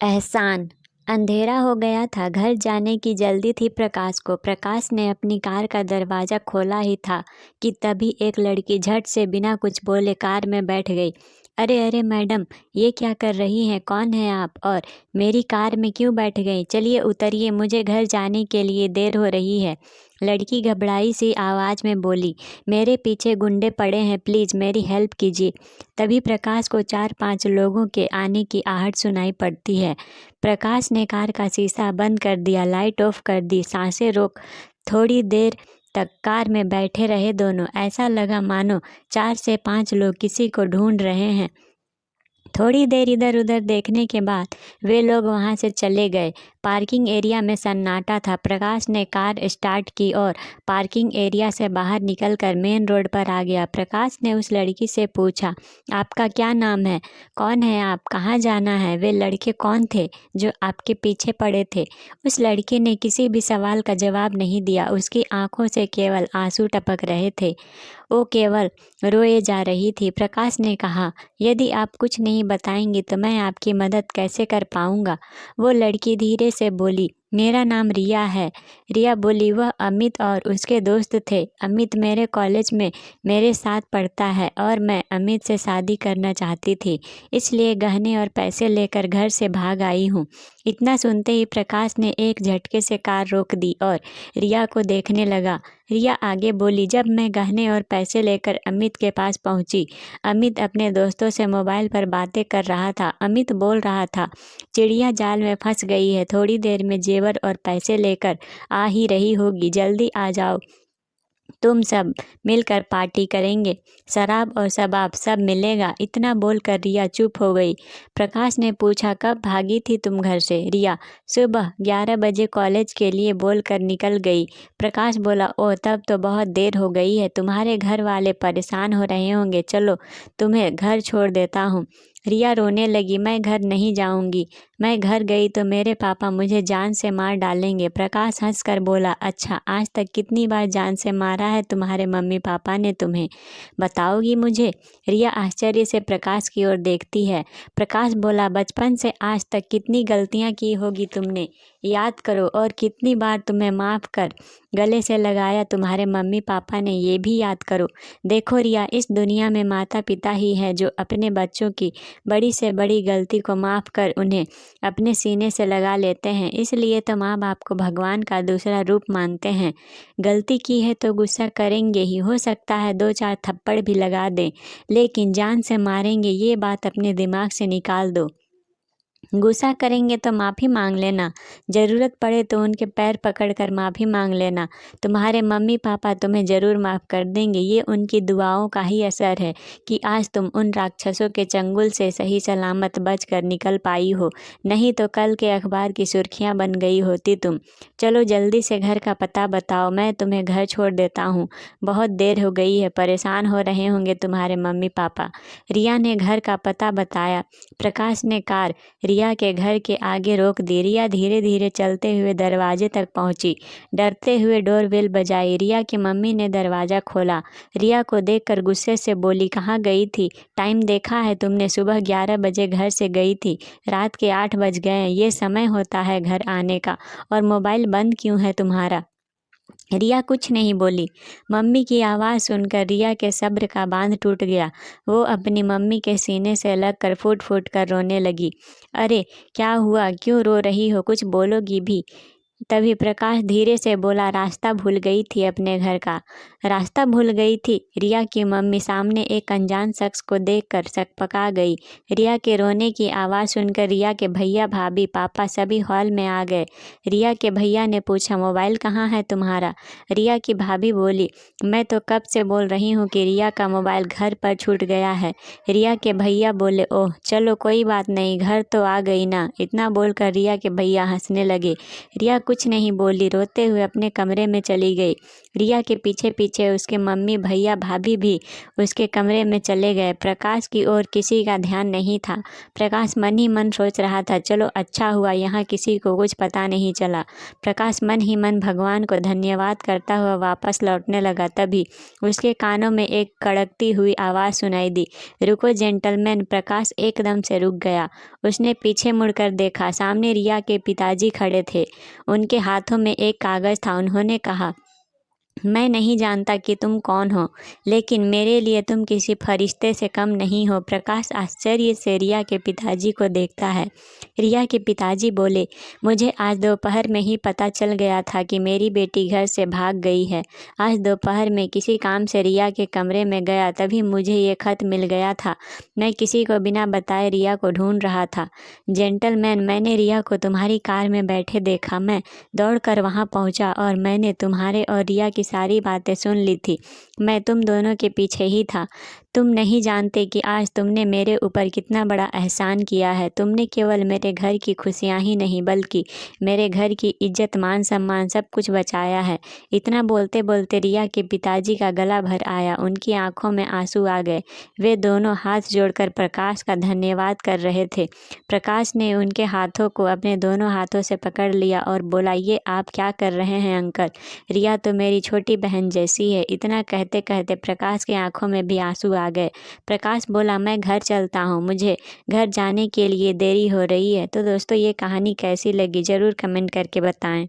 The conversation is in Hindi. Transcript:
एहसान। अंधेरा हो गया था, घर जाने की जल्दी थी प्रकाश को। प्रकाश ने अपनी कार का दरवाज़ा खोला ही था कि तभी एक लड़की झट से बिना कुछ बोले कार में बैठ गई। अरे अरे मैडम, ये क्या कर रही हैं? कौन है आप? और मेरी कार में क्यों बैठ गई? चलिए उतरिए, मुझे घर जाने के लिए देर हो रही है। लड़की घबराई सी आवाज़ में बोली, मेरे पीछे गुंडे पड़े हैं, प्लीज़ मेरी हेल्प कीजिए। तभी प्रकाश को 4-5 लोगों के आने की आहट सुनाई पड़ती है। प्रकाश ने कार का शीशा बंद कर दिया, लाइट ऑफ कर दी, सांसें रोक थोड़ी देर तक कार में बैठे रहे दोनों। ऐसा लगा मानो 4 से 5 लोग किसी को ढूंढ रहे हैं। थोड़ी देर इधर उधर देखने के बाद वे लोग वहां से चले गए। पार्किंग एरिया में सन्नाटा था। प्रकाश ने कार स्टार्ट की और पार्किंग एरिया से बाहर निकलकर मेन रोड पर आ गया। प्रकाश ने उस लड़की से पूछा, आपका क्या नाम है? कौन है आप? कहाँ जाना है? वे लड़के कौन थे जो आपके पीछे पड़े थे? उस लड़के ने किसी भी सवाल का जवाब नहीं दिया। उसकी आंखों से केवल आंसू टपक रहे थे। वो केवल रोए जा रही थी। प्रकाश ने कहा, यदि आप कुछ नहीं बताएंगी तो मैं आपकी मदद कैसे कर पाऊंगा? वो लड़की धीरे से बोली, मेरा नाम रिया है। रिया बोली, वह अमित और उसके दोस्त थे। अमित मेरे कॉलेज में मेरे साथ पढ़ता है और मैं अमित से शादी करना चाहती थी, इसलिए गहने और पैसे लेकर घर से भाग आई हूँ। इतना सुनते ही प्रकाश ने एक झटके से कार रोक दी और रिया को देखने लगा। रिया आगे बोली, जब मैं गहने और पैसे लेकर अमित के पास पहुंची, अमित अपने दोस्तों से मोबाइल पर बातें कर रहा था। अमित बोल रहा था, चिड़िया जाल में फंस गई है, थोड़ी देर में जेवर और पैसे लेकर आ ही रही होगी, जल्दी आ जाओ, तुम सब मिलकर पार्टी करेंगे, शराब और शबाब सब मिलेगा। इतना बोलकर रिया चुप हो गई। प्रकाश ने पूछा, कब भागी थी तुम घर से? रिया, सुबह 11 बजे कॉलेज के लिए बोलकर निकल गई। प्रकाश बोला, ओह तब तो बहुत देर हो गई है, तुम्हारे घर वाले परेशान हो रहे होंगे, चलो तुम्हें घर छोड़ देता हूँ। रिया रोने लगी, मैं घर नहीं जाऊंगी, मैं घर गई तो मेरे पापा मुझे जान से मार डालेंगे। प्रकाश हंसकर बोला, अच्छा आज तक कितनी बार जान से मारा है तुम्हारे मम्मी पापा ने तुम्हें, बताओगी मुझे? रिया आश्चर्य से प्रकाश की ओर देखती है। प्रकाश बोला, बचपन से आज तक कितनी गलतियां की होगी तुमने, याद करो, और कितनी बार तुम्हें माफ़ कर गले से लगाया तुम्हारे मम्मी पापा ने, ये भी याद करो। देखो रिया, इस दुनिया में माता पिता ही है जो अपने बच्चों की बड़ी से बड़ी गलती को माफ़ कर उन्हें अपने सीने से लगा लेते हैं, इसलिए तो माँ बाप को भगवान का दूसरा रूप मानते हैं। गलती की है तो गुस्सा करेंगे ही, हो सकता है 2-4 थप्पड़ भी लगा दें, लेकिन जान से मारेंगे ये बात अपने दिमाग से निकाल दो। गुस्सा करेंगे तो माफ़ी मांग लेना, ज़रूरत पड़े तो उनके पैर पकड़कर माफ़ी मांग लेना, तुम्हारे मम्मी पापा तुम्हें ज़रूर माफ़ कर देंगे। ये उनकी दुआओं का ही असर है कि आज तुम उन राक्षसों के चंगुल से सही सलामत बच कर निकल पाई हो, नहीं तो कल के अखबार की सुर्खियाँ बन गई होती तुम। चलो जल्दी से घर का पता बताओ, मैं तुम्हें घर छोड़ देता हूँ, बहुत देर हो गई है, परेशान हो रहे होंगे तुम्हारे मम्मी पापा। रिया ने घर का पता बताया। प्रकाश ने कार रिया के घर के आगे रोक दी। रिया धीरे धीरे चलते हुए दरवाजे तक पहुंची, डरते हुए डोरबेल बजाई। रिया की मम्मी ने दरवाज़ा खोला। रिया को देखकर गुस्से से बोली, कहाँ गई थी? टाइम देखा है तुमने? सुबह 11 बजे घर से गई थी, रात के 8 बज गए हैं, ये समय होता है घर आने का, और मोबाइल बंद क्यों है तुम्हारा? रिया कुछ नहीं बोली। मम्मी की आवाज़ सुनकर रिया के सब्र का बांध टूट गया। वो अपनी मम्मी के सीने से लगकर फूट फूट कर रोने लगी। अरे क्या हुआ, क्यों रो रही हो, कुछ बोलोगी भी? तभी प्रकाश धीरे से बोला, रास्ता भूल गई थी अपने घर का। रास्ता भूल गई थी? रिया की मम्मी सामने एक अनजान शख्स को देखकर सकपका गई। रिया के रोने की आवाज़ सुनकर रिया के भैया भाभी पापा सभी हॉल में आ गए। रिया के भैया ने पूछा, मोबाइल कहाँ है तुम्हारा? रिया की भाभी बोली, मैं तो कब से बोल रही हूँ कि रिया का मोबाइल घर पर छूट गया है। रिया के भैया बोले, ओह चलो कोई बात नहीं, घर तो आ गई ना। इतना बोलकर रिया के भैया हंसने लगे। रिया कुछ नहीं बोली, रोते हुए अपने कमरे में चली गई। रिया के पीछे पीछे उसके मम्मी, भैया, भाभी भी उसके कमरे में चले गए। प्रकाश की ओर किसी का ध्यान नहीं था। प्रकाश मन ही मन सोच रहा था, चलो अच्छा हुआ यहाँ किसी को कुछ पता नहीं चला। प्रकाश मन ही मन भगवान को धन्यवाद करता हुआ वापस लौटने लगा। तभी उसके कानों में एक कड़कती हुई आवाज़ सुनाई दी, रुको जेंटलमैन। प्रकाश एकदम से रुक गया। उसने पीछे मुड़कर देखा, सामने रिया के पिताजी खड़े थे। उनके हाथों में एक कागज़ था। उन्होंने कहा, मैं नहीं जानता कि तुम कौन हो, लेकिन मेरे लिए तुम किसी फरिश्ते से कम नहीं हो। प्रकाश आश्चर्य से रिया के पिताजी को देखता है। रिया के पिताजी बोले, मुझे आज दोपहर में ही पता चल गया था कि मेरी बेटी घर से भाग गई है। आज दोपहर में किसी काम से रिया के कमरे में गया, तभी मुझे ये खत मिल गया था। मैं किसी को बिना बताए रिया को ढूंढ रहा था। जेंटलमैन, मैंने रिया को तुम्हारी कार में बैठे देखा। मैं दौड़कर वहाँ पहुँचा और मैंने तुम्हारे और रिया की सारी बातें सुन ली थी। मैं तुम दोनों के पीछे ही था। तुम नहीं जानते कि आज तुमने मेरे ऊपर कितना बड़ा एहसान किया है। तुमने केवल मेरे घर की खुशियाँ ही नहीं, बल्कि मेरे घर की इज्जत, मान सम्मान सब कुछ बचाया है। इतना बोलते बोलते रिया के पिताजी का गला भर आया। उनकी आंखों में आंसू आ गए। वे दोनों हाथ जोड़कर प्रकाश का धन्यवाद कर रहे थे। प्रकाश ने उनके हाथों को अपने दोनों हाथों से पकड़ लिया और बोला, ये आप क्या कर रहे हैं अंकल? रिया तो मेरी छोटी बहन जैसी है। इतना कहते कहते प्रकाश की आंखों में भी आंसू आ गए। प्रकाश बोला, मैं घर चलता हूँ, मुझे घर जाने के लिए देरी हो रही है। तो दोस्तों, ये कहानी कैसी लगी ज़रूर कमेंट करके बताएं।